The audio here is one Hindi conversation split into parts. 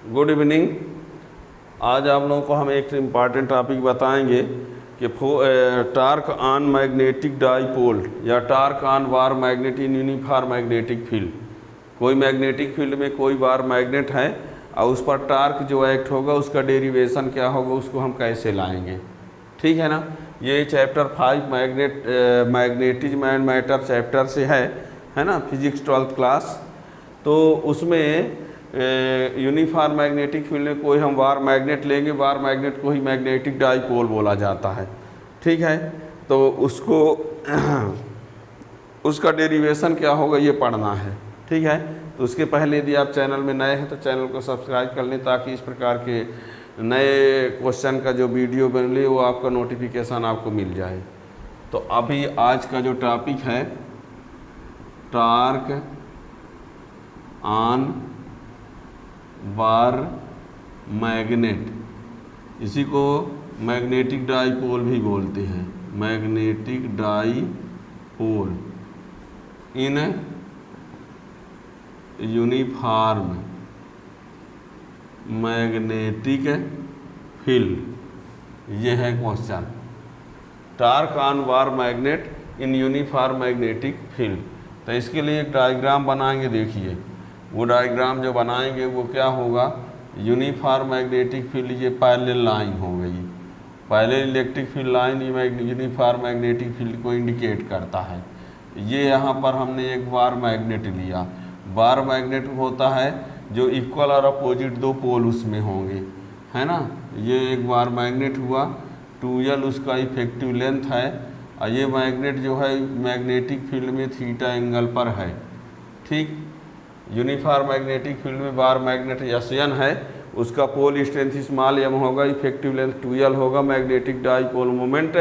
Good evening. आज आप लोगों को हम एक इम्पॉर्टेंट टॉपिक बताएंगे कि टार्क ऑन मैग्नेटिक डाईपोल या torque on war magnet in uniform magnetic field. कोई मैग्नेटिक फील्ड में कोई वार मैग्नेट है और उस पर टार्क जो एक्ट होगा उसका डेरिवेशन क्या होगा, उसको हम कैसे लाएंगे। ठीक है ना। ये chapter 5 magnetism and matter chapter से है ना, फिजिक्स 12th क्लास। तो उसमें यूनिफॉर्म मैग्नेटिक फील्ड में कोई हम वार मैग्नेट लेंगे, वार मैग्नेट को ही मैग्नेटिक डाईपोल बोला जाता है। ठीक है। तो उसको उसका डेरिवेशन क्या होगा ये पढ़ना है। ठीक है। तो उसके पहले यदि आप चैनल में नए हैं तो चैनल को सब्सक्राइब कर लें ताकि इस प्रकार के नए क्वेश्चन का जो वीडियो बने वो आपका नोटिफिकेशन आपको मिल जाए। तो अभी आज का जो टॉपिक है टार्क ऑन वार मैग्नेट, इसी को मैग्नेटिक डाईपोल भी बोलते हैं। मैग्नेटिक डाईपोल इन यूनिफॉर्म मैग्नेटिक फील्ड, ये है question. Torque on war magnet in uniform magnetic field. तो इसके लिए एक डायग्राम बनाएंगे। देखिए वो डायग्राम जो बनाएंगे वो क्या होगा, यूनिफॉर्म मैग्नेटिक फील्ड, ये पैरेलल लाइन हो गई। पैरेलल इलेक्ट्रिक फील्ड लाइन ये यूनिफॉर्म मैग्नेटिक फील्ड को इंडिकेट करता है। ये यहाँ पर हमने एक वार मैग्नेट लिया। वार मैग्नेट होता है जो इक्वल और अपोजिट दो पोल उसमें होंगे, है ना। ये एक वार मैग्नेट हुआ, 2L उसका इफेक्टिव लेंथ है और ये मैग्नेट जो है मैग्नेटिक फील्ड में थीटा एंगल पर है। ठीक। यूनिफॉर्म मैग्नेटिक फील्ड में वार मैग्नेट SN है, उसका पोल स्ट्रेंथ स्मॉल m होगा, इफेक्टिव लेंथ 2L होगा, magnetic dipole moment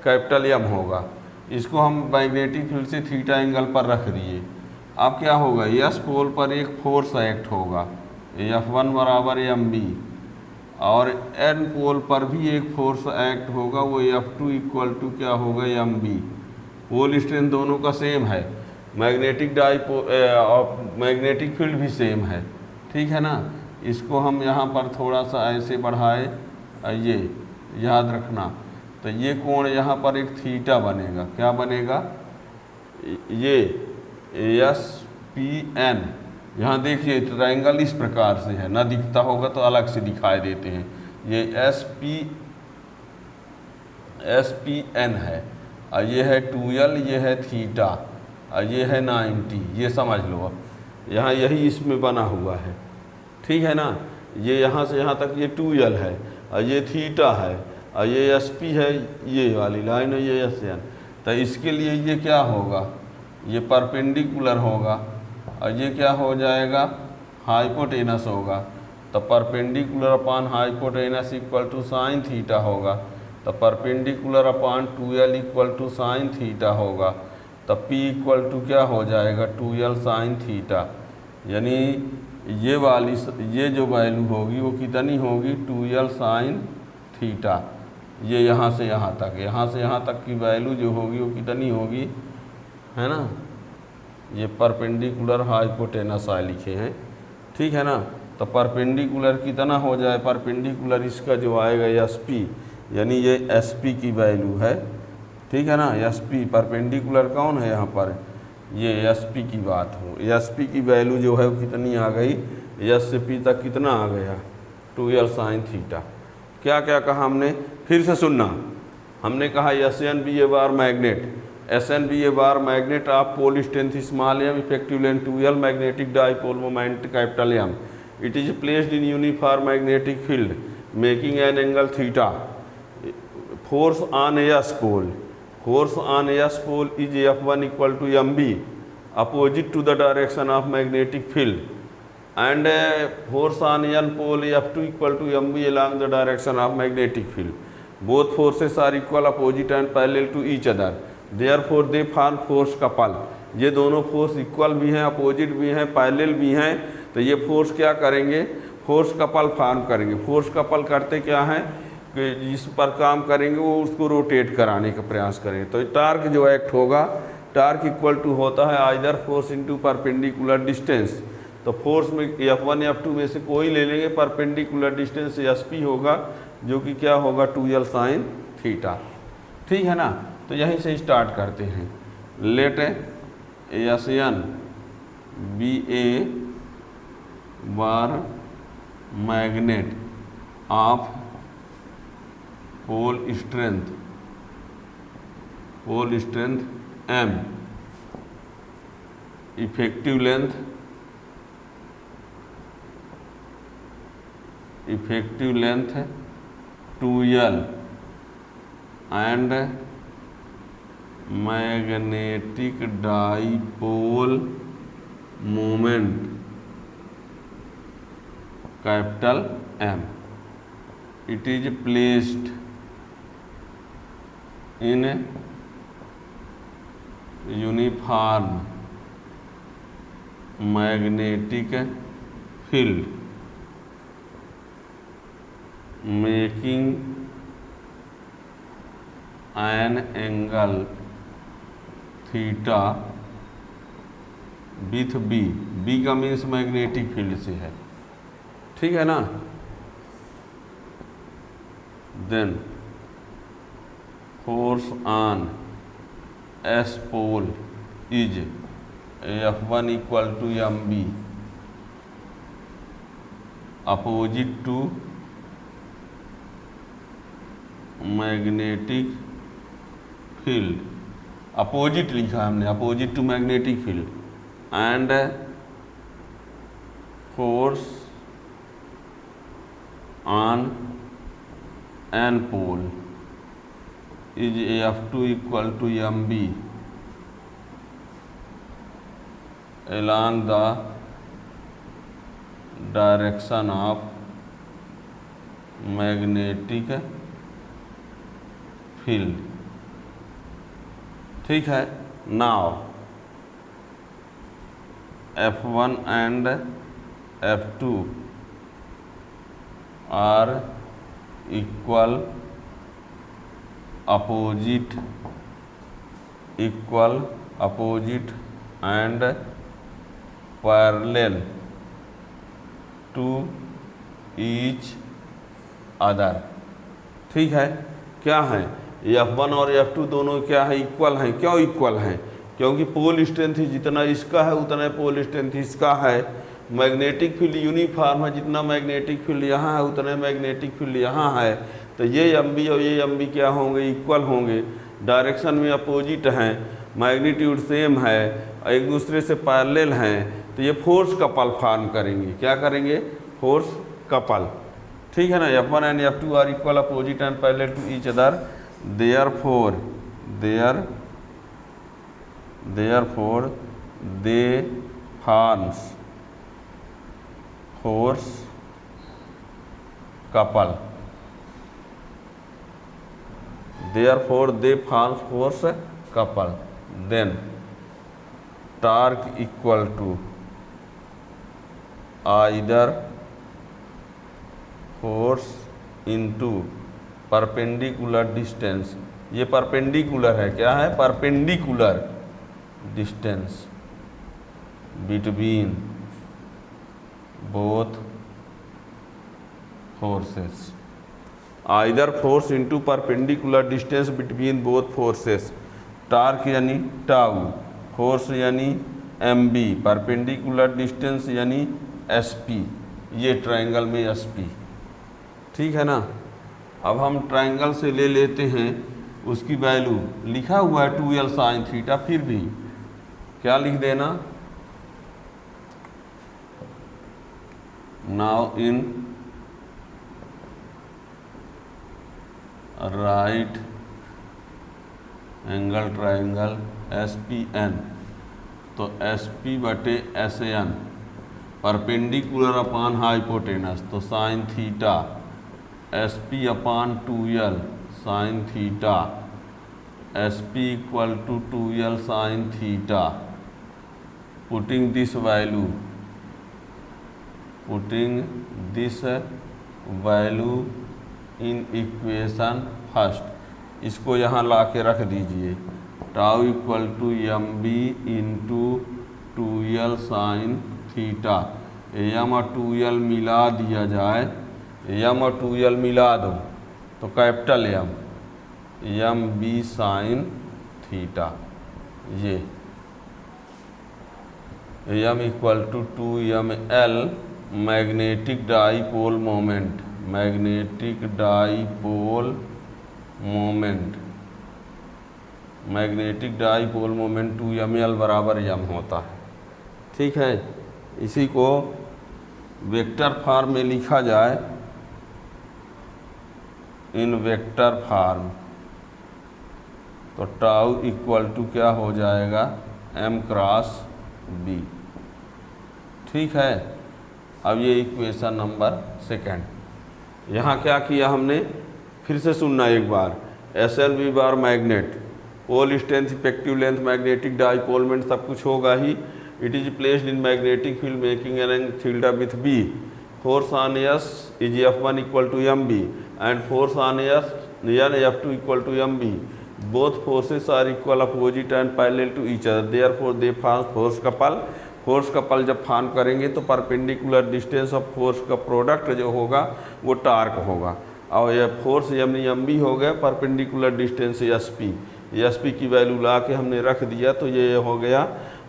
capital M होगा। इसको हम मैग्नेटिक फील्ड से थीटा एंगल पर रख दिए। अब क्या होगा, S पोल पर एक फोर्स एक्ट होगा, F1 बराबर mb, और N पोल पर भी एक फोर्स एक्ट होगा, वो F2 इक्वल टू क्या होगा mb। पोल स्ट्रेंथ दोनों का सेम है, मैग्नेटिक मैग्नेटिक फील्ड भी सेम है। ठीक है ना। इसको हम यहाँ पर थोड़ा सा ऐसे बढ़ाए, ये याद रखना। तो ये कोण यहाँ पर एक थीटा बनेगा, क्या बनेगा, ये SPN। यहाँ देखिए ट्रायंगल इस प्रकार से है, ना दिखता होगा तो अलग से दिखाई देते हैं। ये SPN है और ये है 2L, ये है थीटा और ये है 90, ये समझ लो। अब यहाँ यही इसमें बना हुआ है। ठीक है ना। ये यहाँ से यहाँ तक ये 2L है और ये थीटा है और ये SP है, ये वाली लाइन है, ये SN। तो इसके लिए ये क्या होगा, ये परपेंडिकुलर होगा और ये क्या हो जाएगा, हाइपोटेनस होगा। तो perpendicular upon hypotenuse equal to sine theta होगा। तो perpendicular upon 2L equal to sine theta होगा। तो P इक्वल टू क्या हो जाएगा, 2L साइन थीटा। यानी ये वाली ये जो वैल्यू होगी वो कितनी होगी, 2L साइन थीटा। ये यहाँ से यहाँ तक की वैल्यू जो होगी वो कितनी होगी, है ना। ये परपेंडिकुलर हाइपोटेनस लिखे हैं। ठीक है ना। तो परपेंडिकुलर कितना हो जाए, परपेंडिकुलर इसका जो आएगा SP, यानी ये SP की वैल्यू है। ठीक है ना। SP परपेंडिकुलर कौन है यहाँ पर, ये SP की बात हो। SP की वैल्यू जो है वो कितनी आ गई, S से P तक कितना आ गया, 2L साइन थीटा। क्या क्या कहा हमने, फिर से सुनना। हमने कहा SN भी ये वार मैग्नेट, SN भी ये bar magnet of pole strength small m, effective length 2L, magnetic dipole moment capital M। It is placed in uniform magnetic field making an angle theta. Force on S pole, force on S pole is F1 equal to mb opposite to the direction of magnetic field, and force on N pole F2 equal to mb along the direction of magnetic field. Both forces are equal, opposite and parallel to each other, therefore they form force couple। ये दोनों फोर्स इक्वल भी हैं, अपोजिट भी हैं, पैरेलल भी हैं। तो ये फोर्स क्या करेंगे, फोर्स कपल फॉर्म करेंगे। फोर्स कपल करते क्या हैं कि जिस पर काम करेंगे वो उसको रोटेट कराने का प्रयास करेंगे। तो टार्क जो एक्ट होगा, टार्क इक्वल टू होता है either force into perpendicular distance, तो फोर्स में F1 F2 में से कोई ले लेंगे, परपेंडिकुलर डिस्टेंस SP होगा, जो कि क्या होगा 2L साइन थीटा। ठीक है ना। तो यहीं से स्टार्ट करते हैं। Let SN be a bar magnet of pole strength M, effective length 2L and magnetic dipole moment capital M। It is placed in uniform magnetic field making an angle theta with B का मीन्स मैग्नेटिक फील्ड से है। ठीक है ना। Then force on S pole is F1 equal to MB opposite to magnetic field, opposite लिखा है हमने, opposite to magnetic field, and force on N pole is F2 equal to MB along the direction of magnetic field। ठीक है। Now F1 and F2 are equal opposite and parallel to each other। ठीक है। क्या है, F1 और F2 दोनों क्या है, इक्वल हैं। क्यों इक्वल हैं? क्योंकि पोल स्ट्रेंथ जितना इसका है उतना पोल स्ट्रेंथ इसका है। मैग्नेटिक फील्ड यूनिफॉर्म है, जितना मैग्नेटिक फील्ड यहाँ है उतने मैग्नेटिक फील्ड यहाँ है। तो ये MB और ये MB क्या होंगे, इक्वल होंगे। डायरेक्शन में अपोजिट हैं, मैग्नीट्यूड सेम है, एक दूसरे से पैरेलल हैं, तो ये फोर्स कपल फॉर्म करेंगे। क्या करेंगे? Force couple. ठीक है ना। F1 and F2 are equal opposite and parallel to each other, therefore they forms force couple। therefore they forms force couple। then torque equal to either force into perpendicular distance. ये परपेंडिकुलर है, क्या है? Perpendicular distance between both forces. Either force into perpendicular distance between both forces. Torque यानी टाउ, फोर्स यानी MB, परपेंडिकुलर डिस्टेंस यानी SP। ये ट्रायंगल में SP। ठीक है ना। अब हम ट्रायंगल से ले लेते हैं उसकी वैल्यू। लिखा हुआ है 2L साइन थीटा, फिर भी क्या लिख देना, now in right angle triangle SPN, तो SP बटे SN परपेंडिकुलर अपान हाइपोटेनस, तो sine theta SP upon 2L sine theta, SP equal to 2L sine theta. Putting this value in equation first. इसको यहाँ ला के रख दीजिए। Tau equal to MB into 2L sine theta. M और 2l मिला दिया जाए, एम और 2l मिला दो तो capital M B sine theta, ये M equal to 2ml magnetic dipole moment, magnetic dipole moment, magnetic dipole moment 2ml बराबर m होता है। ठीक है, इसी को वेक्टर फॉर्म में लिखा जाए, इन वेक्टर फॉर्म, तो टाउ इक्वल टू क्या हो जाएगा, m क्रॉस b। ठीक है, अब ये इक्वेशन नंबर सेकंड। यहाँ क्या किया हमने, फिर से सुनना एक बार, SLV बार magnet, pole strength, effective length, magnetic dipole moment सब कुछ होगा ही। It is placed in magnetic field making an angle theta with B, force on S is F1 equal to mb and force on S F2 equal to mb, both forces are equal opposite and parallel to each other, therefore they form force couple. Force couple जब फॉर्म करेंगे तो परपेंडिकुलर डिस्टेंस ऑफ फोर्स का प्रोडक्ट जो होगा वो टार्क होगा, और यह फोर्स यानी mb हो गया, परपेंडिकुलर डिस्टेंस sp की वैल्यू ला के हमने रख दिया तो ये हो गया।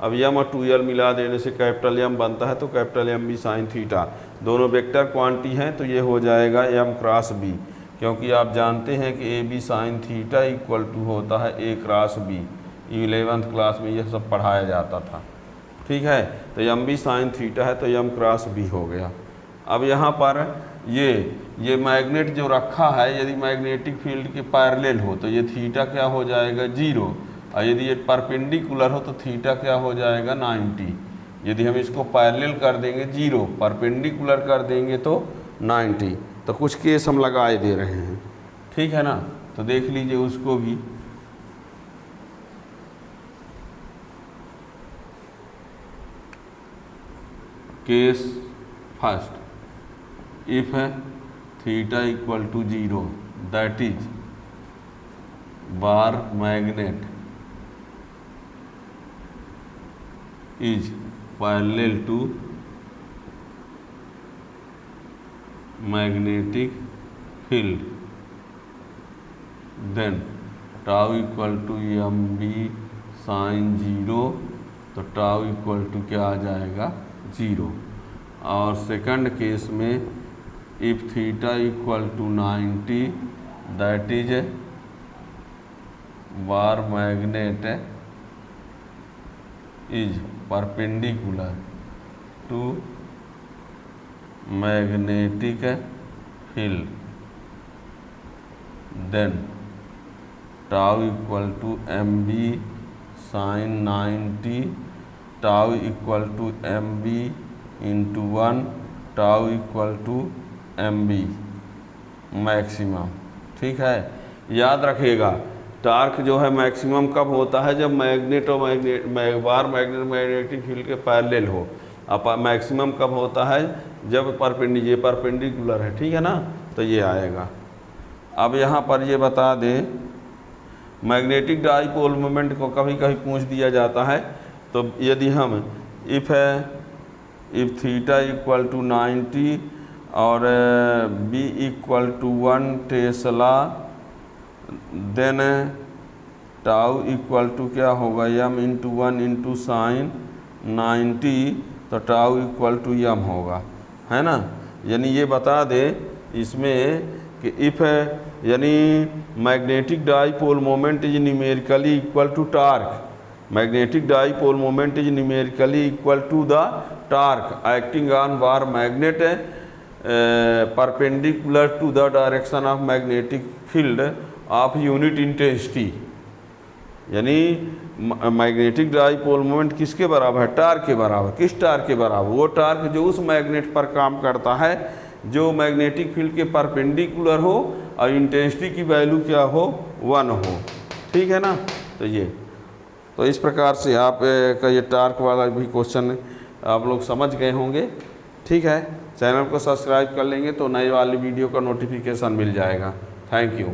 अब m और 2l मिला देने से कैपिटल M बनता है, तो capital M B sine theta, दोनों वेक्टर क्वांटिटी हैं तो ये हो जाएगा m क्रॉस b, क्योंकि आप जानते हैं कि AB sine theta equal to होता है A cross B, 11th class में यह सब पढ़ाया जाता था। ठीक है, तो MB साइन थीटा है तो m क्रॉस b हो गया। अब यहाँ पर ये मैग्नेट जो रखा है, यदि मैग्नेटिक फील्ड के पैरेलल हो तो ये थीटा क्या हो जाएगा 0, और यदि ये परपेंडिकुलर हो तो थीटा क्या हो जाएगा 90। यदि हम इसको पैरेलल कर देंगे 0, परपेंडिकुलर कर देंगे तो 90। तो कुछ केस हम लगाए दे रहे हैं, ठीक है ना, तो देख लीजिए उसको भी। Case first, if theta equal to 0 that is bar magnet is parallel to magnetic field, then tau equal to mb sin 0, तो टाउ इक्वल टू क्या आ जाएगा 0। और सेकंड केस में if theta equal to 90 that is bar magnet is perpendicular to magnetic field, then tau equal to mb sin 90, tau equal to mb into 1, tau equal to mb maximum. ठीक है, याद रखिएगा टार्क जो है मैक्सिमम कब होता है, जब मैग्नेट और बार मैग्नेट मैग्नेटिक फील्ड के पैरेलल हो। अब मैक्सिमम कब होता है, जब परपेंडिकुलर है, ठीक है ना, तो ये आएगा। अब यहाँ पर ये बता दें, मैग्नेटिक डाईपोल मोमेंट को कभी कभी पूछ दिया जाता है, तो यदि हम इफ थीटा इक्वल टू 90 और b equal to 1 tesla, then tau equal to क्या होगा m इंटू 1 इंटू साइन 90, तो टाउ इक्वल टू m होगा, है ना। यानी ये बता दे इसमें कि इफ यानी magnetic dipole moment is numerically equal to torque, magnetic dipole moment is numerically equal to the torque acting on bar magnet perpendicular to the direction of magnetic field of unit intensity. यानी मैग्नेटिक डाईपोल मोमेंट किसके बराबर है, टार्क के बराबर। किस टार्क के बराबर, वो टार्क जो उस मैग्नेट पर काम करता है जो मैग्नेटिक फील्ड के परपेंडिकुलर हो और इंटेंसिटी की वैल्यू क्या हो 1 हो, ठीक है ना। तो इस प्रकार से आप का ये टार्क वाला भी क्वेश्चन आप लोग समझ गए होंगे, ठीक है। चैनल को सब्सक्राइब कर लेंगे तो नए वाली वीडियो का नोटिफिकेशन मिल जाएगा। Thank you.